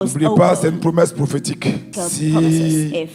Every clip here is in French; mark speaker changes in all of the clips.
Speaker 1: N'oubliez pas, c'est une promesse prophétique. Si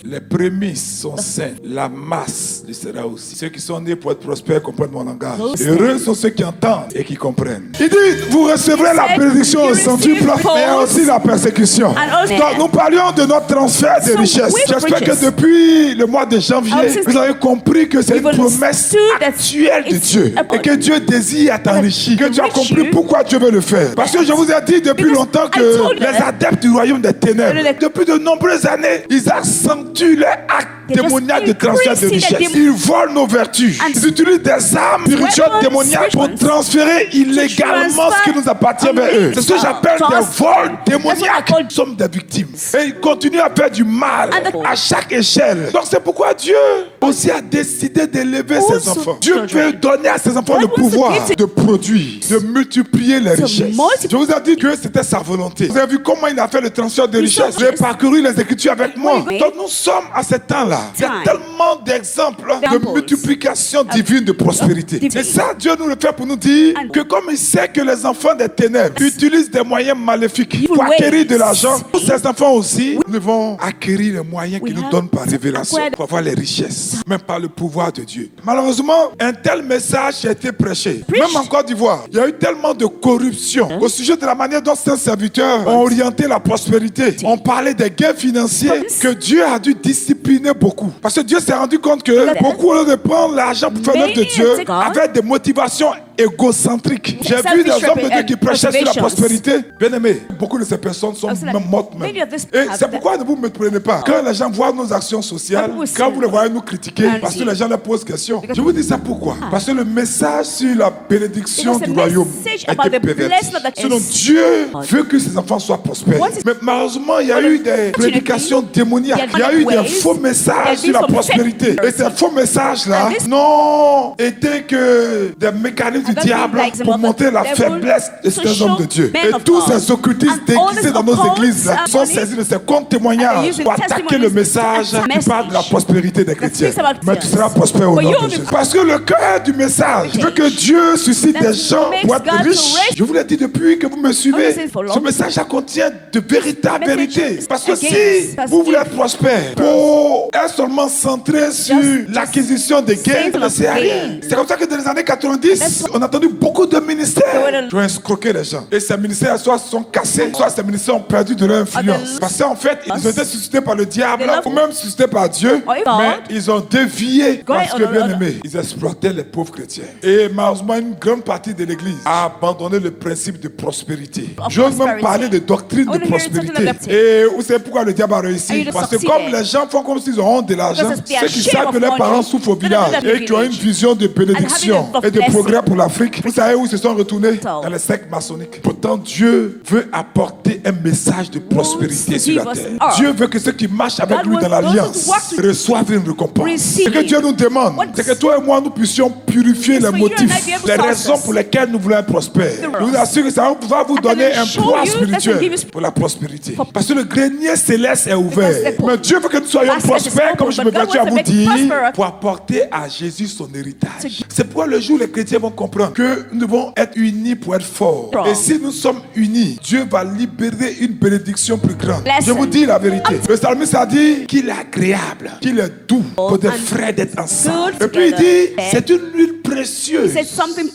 Speaker 1: les prémices sont saines, la masse le sera aussi. Ceux qui sont nés pour être prospères comprennent mon langage. Heureux sont ceux qui entendent et qui comprennent. Il dit, vous recevrez la bénédiction au centuple, mais aussi la persécution. Donc nous parlions de notre transfert de richesse. J'espère que depuis le mois de janvier, vous avez compris que c'est une promesse actuelle de Dieu. Et que Dieu désire t'enrichir. Que tu as compris pourquoi Dieu veut le faire. Parce que je vous ai dit depuis longtemps que les adeptes du royaume des ténèbres, depuis de nombreuses années, ils accentuent leur acte démoniaque de transfert de richesse. Ils volent nos vertus. Ils utilisent des armes spirituelles démoniaques pour transférer illégalement ce qui nous appartient vers eux. C'est ce que j'appelle des vols démoniaques. Nous sommes des victimes. Et ils continuent à faire du mal à chaque échelle. Donc c'est pourquoi Dieu aussi a décidé d'élever ses enfants. Dieu veut donner à ses enfants le pouvoir de produire, de multiplier les richesses. Je vous ai dit que c'était sa volonté. Vous avez vu comment il a fait le transfert de richesses. J'ai parcouru les Écritures avec moi. Donc nous sommes à ce temps-là. Il y a tellement d'exemples de multiplication divine de prospérité. Et ça, Dieu nous le fait pour nous dire que comme il sait que les enfants des ténèbres utilisent des moyens maléfiques pour acquérir de l'argent, tous ces enfants aussi, nous devons acquérir les moyens qu'il nous donne par révélation pour avoir les richesses, même par le pouvoir de Dieu. Malheureusement, un tel message a été prêché. Même en Côte d'Ivoire, il y a eu tellement de corruption au sujet de la manière dont ces serviteurs ont orienté la prospérité. On parlait des gains financiers que Dieu a dû discipliner beaucoup. Parce que Dieu s'est rendu compte que beaucoup, au lieu de prendre l'argent pour faire l'œuvre de Dieu, avaient des motivations égocentriques. J'ai vu des hommes de Dieu qui prêchaient sur la prospérité. Bien aimé, beaucoup de ces personnes sont même mortes même. Et c'est pourquoi ne vous me prenez pas. Quand les gens voient nos actions sociales, quand vous les voyez nous critiquer, parce que les gens leur posent question. Je vous dis ça pourquoi? Parce que le message sur la bénédiction du royaume a été perverti. Sinon Dieu veut que ses enfants soient prospères. Mais malheureusement, il y a eu des prédications démoniaques. Il y a eu des faux messages sur la prospérité. Et ces faux messages-là n'ont été que des mécanismes du diable pour montrer la faiblesse de ces hommes de Dieu. Et tous ces occultistes déguisés dans nos églises sont saisis de ces comptes témoignages pour attaquer le message qui parle de la prospérité des chrétiens. Mais tu seras prospère au nom de Jésus. Parce que le cœur du message veut que Dieu suscite des gens pour être riches. Je vous l'ai dit depuis que vous me suivez. Ce message contient de véritables vérités. Parce que si vous voulez être prospère, pour être seulement centré sur l'acquisition des gains, ça ne sert à rien. C'est comme ça que dans les années 90, on a entendu beaucoup de ministères qui ont escroqué les gens. Et ces ministères soit sont cassés, soit ces ministères ont perdu de leur influence. Parce qu'en fait, ils ont été suscités par le diable, ou même suscités par Dieu, mais ils ont dévié parce que, bien aimé, ils exploitaient les pauvres chrétiens. Et malheureusement, une grande partie de l'Église a abandonné le principe de prospérité. J'ose même parler de doctrine de prospérité. Et vous savez pourquoi le diable a réussi? Parce que comme les gens font comme s'ils ont honte de l'argent, ceux qui savent que leurs parents souffrent au village et qui ont une vision de bénédiction et de progrès pour l'Afrique, vous savez où ils se sont retournés? Dans les sectes maçonniques. Pourtant, Dieu veut apporter un message de prospérité sur la terre. Dieu veut que ceux qui marchent avec lui dans l'alliance reçoivent une récompense. Ce que Dieu nous demande, c'est que toi et moi, nous puissions purifier les motifs, les raisons pour lesquelles nous voulons être prospères. Je vous assure que ça va vous donner un poids spirituel pour la prospérité. Parce que le grenier céleste est ouvert. Mais Dieu veut que nous soyons prospères, comme je me bats à vous dire, pour apporter à Jésus son héritage. C'est pourquoi le jour où les chrétiens vont comprendre que nous devons être unis pour être forts. Et si nous sommes unis, Dieu va libérer une bénédiction plus grande. Je vous dis la vérité. Le psalmiste a dit qu'il est agréable, qu'il est doux pour des frères d'être ensemble. Et puis il dit, c'est une huile précieuse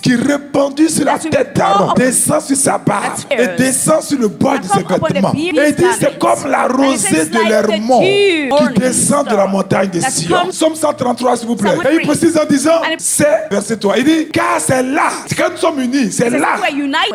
Speaker 1: qui répandue sur la tête d'Aaron, descend sur sa barbe et descend sur le bord de ses vêtements. Et il dit, c'est comme la rosée de l'Hermon qui descend de la montagne de Sion. Somme 133, s'il vous plaît. Et il précise en disant, c'est, verset 3, il dit, car c'est là, quand nous sommes unis, c'est là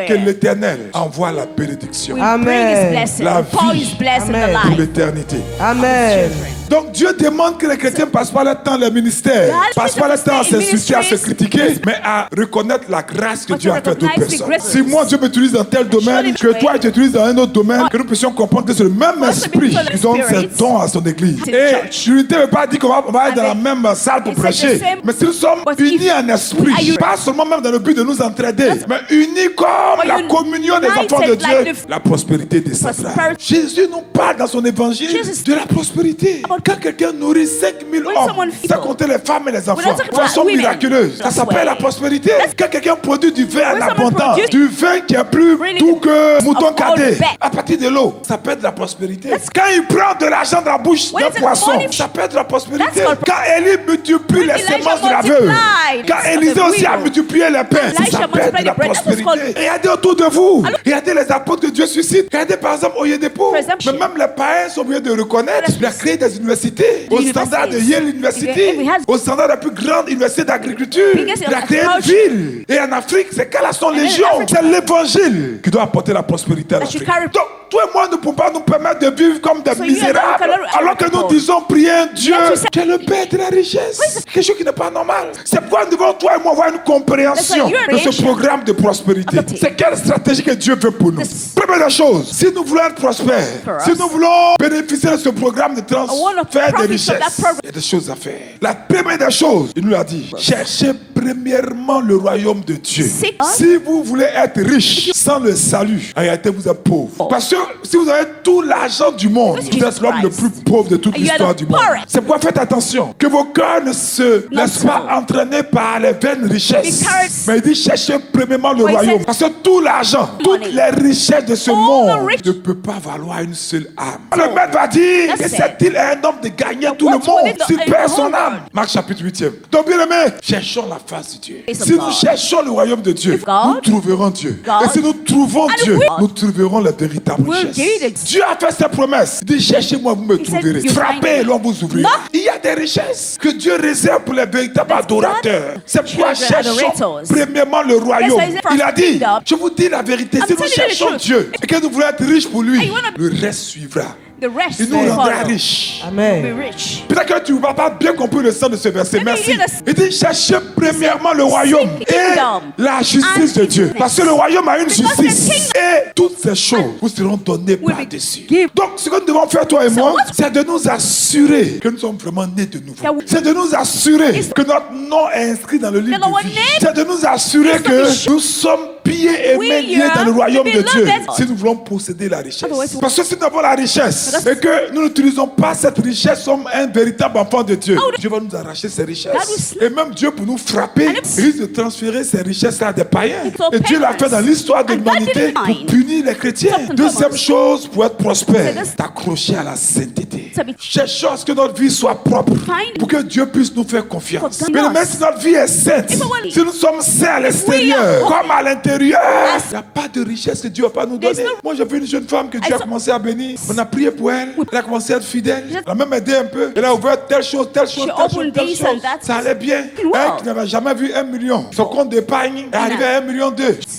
Speaker 1: que l'Éternel envoie la bénédiction.
Speaker 2: Amen.
Speaker 1: La vie pour l'éternité.
Speaker 2: Amen.
Speaker 1: Donc Dieu demande que les chrétiens passent pas le temps les ministères, passent pas le temps à s'insulter, à se critiquer, mais à reconnaître la grâce que Dieu a faite d'autres personnes. Si moi Dieu m'utilise dans tel domaine, que toi tu utilises dans un autre domaine, que nous puissions comprendre que c'est le même esprit qui donne ses dons à son église. Et l'unité ne veut pas dire qu'on va être dans la même salle pour prêcher, mais si nous sommes unis en esprit, pas seulement même dans le but de nous entraider, mais unis comme la communion des enfants de Dieu, la prospérité descendra. Jésus nous parle dans son évangile de la prospérité. Quand quelqu'un nourrit 5000
Speaker 2: When
Speaker 1: hommes,
Speaker 2: someone feeds
Speaker 1: sans
Speaker 2: people,
Speaker 1: compter les femmes et les enfants,
Speaker 2: talking
Speaker 1: de façon
Speaker 2: about women,
Speaker 1: miraculeuse, ça
Speaker 2: that's
Speaker 1: s'appelle
Speaker 2: way.
Speaker 1: la prospérité. Quand quelqu'un produit du vin en
Speaker 2: When someone
Speaker 1: abondance,
Speaker 2: produce
Speaker 1: du vin qui est plus
Speaker 2: really
Speaker 1: doux que mouton
Speaker 2: of
Speaker 1: cadet,
Speaker 2: all back.
Speaker 1: à partir de l'eau, ça peut être de la prospérité. Quand il prend de l'argent dans la bouche
Speaker 2: When
Speaker 1: d'un
Speaker 2: it's a
Speaker 1: poisson,
Speaker 2: money-
Speaker 1: ça peut être de la prospérité.
Speaker 2: That's called
Speaker 1: Quand Élie multiplie
Speaker 2: When
Speaker 1: les
Speaker 2: Elijah
Speaker 1: semences de la veuve,
Speaker 2: multiplied
Speaker 1: quand
Speaker 2: the
Speaker 1: Élisée aussi a
Speaker 2: widow,
Speaker 1: multiplié les pains,
Speaker 2: Elijah
Speaker 1: ça peut être de
Speaker 2: multiplied
Speaker 1: la
Speaker 2: the bread. That's what's
Speaker 1: prospérité.
Speaker 2: called-
Speaker 1: Regardez autour de vous. Regardez les apôtres que Dieu suscite. Regardez par exemple Oyedepo. Mais
Speaker 2: Presumption.
Speaker 1: même les païens sont obligés de reconnaître. Il a créé des universités au standard de Yale University,
Speaker 2: If he has-
Speaker 1: au standard de la plus grande université d'agriculture.
Speaker 2: Biggest
Speaker 1: Il a créé une
Speaker 2: agriculture.
Speaker 1: ville. Et en Afrique, c'est qu'elle a son
Speaker 2: in
Speaker 1: légion.
Speaker 2: Africa-
Speaker 1: C'est l'évangile qui doit apporter la prospérité à
Speaker 2: That should
Speaker 1: l'Afrique.
Speaker 2: carry-
Speaker 1: Donc, toi et moi ne pouvons pas nous permettre de vivre comme des
Speaker 2: So you
Speaker 1: misérables.
Speaker 2: cannot-
Speaker 1: Alors que nous disons prier un Dieu
Speaker 2: Yes, you say-
Speaker 1: qui est le Père de la richesse. Quelque chose qui n'est pas normal. C'est pourquoi nous devons, toi et moi, avoir une compréhension
Speaker 2: That's why you're
Speaker 1: de ce
Speaker 2: creation
Speaker 1: programme de prospérité.
Speaker 2: of the-
Speaker 1: C'est quelle stratégie que Dieu veut pour nous. Première chose, si nous voulons être prospères,
Speaker 2: For
Speaker 1: si
Speaker 2: us.
Speaker 1: nous voulons bénéficier de ce programme de
Speaker 2: I wanna
Speaker 1: transfert de
Speaker 2: profit from
Speaker 1: richesse,
Speaker 2: that program.
Speaker 1: il y a des choses à faire. La première des choses, il nous l'a dit, cherchez premièrement le royaume de Dieu.
Speaker 2: Seek-
Speaker 1: Si vous voulez être riche sans le salut, en réalité vous êtes pauvre. Parce que si vous avez tout l'argent du monde,
Speaker 2: Because
Speaker 1: vous êtes l'homme le plus
Speaker 2: Christ.
Speaker 1: pauvre de toute
Speaker 2: And you are
Speaker 1: l'histoire
Speaker 2: the
Speaker 1: du monde.
Speaker 2: poorest.
Speaker 1: C'est pourquoi faites attention, que vos cœurs ne se laissent pas entraîner par les vaines richesses.
Speaker 2: Because-
Speaker 1: Mais il dit cherchez premièrement le
Speaker 2: Well, he
Speaker 1: royaume.
Speaker 2: said-
Speaker 1: Parce que tout l'argent, toutes
Speaker 2: Money.
Speaker 1: les richesses de ce
Speaker 2: All the
Speaker 1: monde
Speaker 2: rich-
Speaker 1: ne peut pas valoir une seule âme.
Speaker 2: So,
Speaker 1: Le maître va dire
Speaker 2: that's
Speaker 1: que
Speaker 2: it.
Speaker 1: c'est-il un homme de gagner tout le
Speaker 2: what's
Speaker 1: monde
Speaker 2: within the-
Speaker 1: s'il
Speaker 2: in
Speaker 1: perd
Speaker 2: the
Speaker 1: son
Speaker 2: whole
Speaker 1: âme.
Speaker 2: world?
Speaker 1: Marc chapitre 8e. Donc bien aimé, cherchons la face de Dieu.
Speaker 2: Face of
Speaker 1: Si nous
Speaker 2: God.
Speaker 1: cherchons le royaume de Dieu,
Speaker 2: If God-
Speaker 1: nous trouverons Dieu.
Speaker 2: God-
Speaker 1: Et si nous trouvons
Speaker 2: And
Speaker 1: Dieu,
Speaker 2: we-
Speaker 1: nous trouverons la véritable
Speaker 2: We'll
Speaker 1: richesse.
Speaker 2: get it.
Speaker 1: Dieu a fait ses promesses. Il dit cherchez-moi, vous me
Speaker 2: He said,
Speaker 1: trouverez.
Speaker 2: you
Speaker 1: Frappez et
Speaker 2: find me.
Speaker 1: l'on vous ouvrira.
Speaker 2: Knock.
Speaker 1: Il y a des richesses que Dieu réserve pour les véritables
Speaker 2: That's
Speaker 1: adorateurs.
Speaker 2: God.
Speaker 1: C'est pourquoi
Speaker 2: Children
Speaker 1: cherchons
Speaker 2: adorators.
Speaker 1: premièrement le royaume.
Speaker 2: Let's say
Speaker 1: Il a dit,
Speaker 2: kingdom.
Speaker 1: je vous dis la vérité,
Speaker 2: I'm
Speaker 1: si nous
Speaker 2: telling you the
Speaker 1: cherchons
Speaker 2: truth.
Speaker 1: Dieu et que nous voulons être riches pour lui,
Speaker 2: And you wanna-
Speaker 1: le reste suivra.
Speaker 2: The rest
Speaker 1: Il nous
Speaker 2: will
Speaker 1: rendra
Speaker 2: follow.
Speaker 1: riches.
Speaker 2: Be
Speaker 3: Amen.
Speaker 2: rich.
Speaker 1: Peut-être que tu ne vas pas bien compris le sens de ce verset.
Speaker 2: And
Speaker 1: Merci.
Speaker 2: you hear the-
Speaker 1: Il dit cherchez premièrement le royaume
Speaker 2: Seek
Speaker 1: et
Speaker 2: kingdom
Speaker 1: la justice
Speaker 2: and
Speaker 1: de Dieu.
Speaker 2: righteousness.
Speaker 1: Parce que le royaume a une
Speaker 2: Because the
Speaker 1: justice.
Speaker 2: kingdom-
Speaker 1: Et toutes ces choses vous seront données
Speaker 2: Will be
Speaker 1: par-dessus.
Speaker 2: given.
Speaker 1: Donc ce que nous devons faire, toi et
Speaker 2: So
Speaker 1: moi,
Speaker 2: what-
Speaker 1: c'est de nous assurer que nous sommes vraiment nés de nouveau.
Speaker 2: That we-
Speaker 1: C'est de nous assurer
Speaker 2: It's-
Speaker 1: que notre nom est inscrit dans le livre
Speaker 2: That our
Speaker 1: de vie.
Speaker 2: name
Speaker 1: C'est de nous assurer
Speaker 2: is to be
Speaker 1: que
Speaker 2: sure.
Speaker 1: nous sommes pieds et
Speaker 2: We
Speaker 1: mains liés
Speaker 2: are
Speaker 1: dans le royaume
Speaker 2: to
Speaker 1: de
Speaker 2: be
Speaker 1: Dieu.
Speaker 2: loved.
Speaker 1: Si nous voulons posséder la richesse.
Speaker 2: Otherwise-
Speaker 1: Parce que si nous avons la richesse
Speaker 2: Because-
Speaker 1: et que nous n'utilisons pas cette richesse comme un véritable enfant de Dieu,
Speaker 2: Oh,
Speaker 1: Dieu va nous arracher ces
Speaker 2: God
Speaker 1: richesses.
Speaker 2: will-
Speaker 1: Et même Dieu, pour nous frapper,
Speaker 2: And if-
Speaker 1: risque de transférer ces richesses à des païens.
Speaker 2: It's all
Speaker 1: Et Dieu l'a fait dans l'histoire de
Speaker 2: And God
Speaker 1: l'humanité
Speaker 2: didn't
Speaker 1: pour
Speaker 2: mind.
Speaker 1: punir les chrétiens.
Speaker 2: Something
Speaker 1: Deuxième
Speaker 2: common.
Speaker 1: chose, pour être prospère,
Speaker 2: C'est this-
Speaker 1: t'accrocher à la sainteté.
Speaker 2: To be-
Speaker 1: Cherchons à ce que notre vie soit propre
Speaker 2: Find-
Speaker 1: pour que Dieu puisse nous faire confiance.
Speaker 2: For God.
Speaker 1: Mais même si notre vie est sainte,
Speaker 2: If we-
Speaker 1: si nous sommes saints à l'extérieur
Speaker 2: we are-
Speaker 1: comme à l'intérieur,
Speaker 2: As-
Speaker 1: il n'y a pas de richesse que Dieu va pas nous
Speaker 2: There's
Speaker 1: donner.
Speaker 2: no-
Speaker 1: Moi, j'ai vu une jeune femme que Dieu a
Speaker 2: saw-
Speaker 1: commencé à bénir. On a prié pour elle. Elle a commencé à être fidèle.
Speaker 2: Just-
Speaker 1: Elle a même aidé un peu. Elle a ouvert telle chose, telle chose,
Speaker 2: She
Speaker 1: telle chose,
Speaker 2: opened
Speaker 1: telle
Speaker 2: this
Speaker 1: chose.
Speaker 2: and that.
Speaker 1: Ça allait bien.
Speaker 2: Wow.
Speaker 1: Elle qui n'avait jamais vu 1 million. Son compte d'épargne est arrivé à 1,2 million.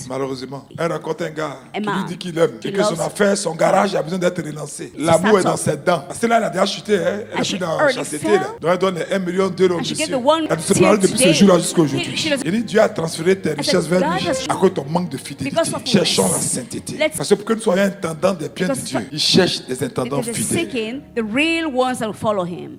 Speaker 1: Malheureusement, elle rencontre un gars qui lui
Speaker 2: man
Speaker 1: dit qu'il aime. Et
Speaker 2: he
Speaker 1: que son
Speaker 2: loves-
Speaker 1: affaire, son garage a besoin d'être relancé. L'amour est dans ses dents. Parce que là, elle a déjà chuté. Hein. Elle
Speaker 2: And
Speaker 1: est
Speaker 2: she
Speaker 1: plus dans la
Speaker 2: already
Speaker 1: chasteté.
Speaker 2: fell.
Speaker 1: Là. Donc elle donne 1,2 million au
Speaker 2: And she
Speaker 1: monsieur.
Speaker 2: gave the one
Speaker 1: Elle se
Speaker 2: till
Speaker 1: parle depuis ce
Speaker 2: today.
Speaker 1: jour-là jusqu'à
Speaker 2: She
Speaker 1: aujourd'hui.
Speaker 2: doesn't-
Speaker 1: Il dit Dieu a transféré tes richesses vers
Speaker 2: God
Speaker 1: lui
Speaker 2: has-
Speaker 1: à cause de ton manque de fidélité.
Speaker 2: Because of
Speaker 1: Cherchons la
Speaker 2: this.
Speaker 1: sainteté.
Speaker 2: Let's-
Speaker 1: Parce que pour que nous soyons intendants des biens de
Speaker 2: Because
Speaker 1: Dieu,
Speaker 2: for-
Speaker 1: il cherche des intendants
Speaker 2: Because
Speaker 1: fidèles.
Speaker 2: seeking the real ones that will follow him.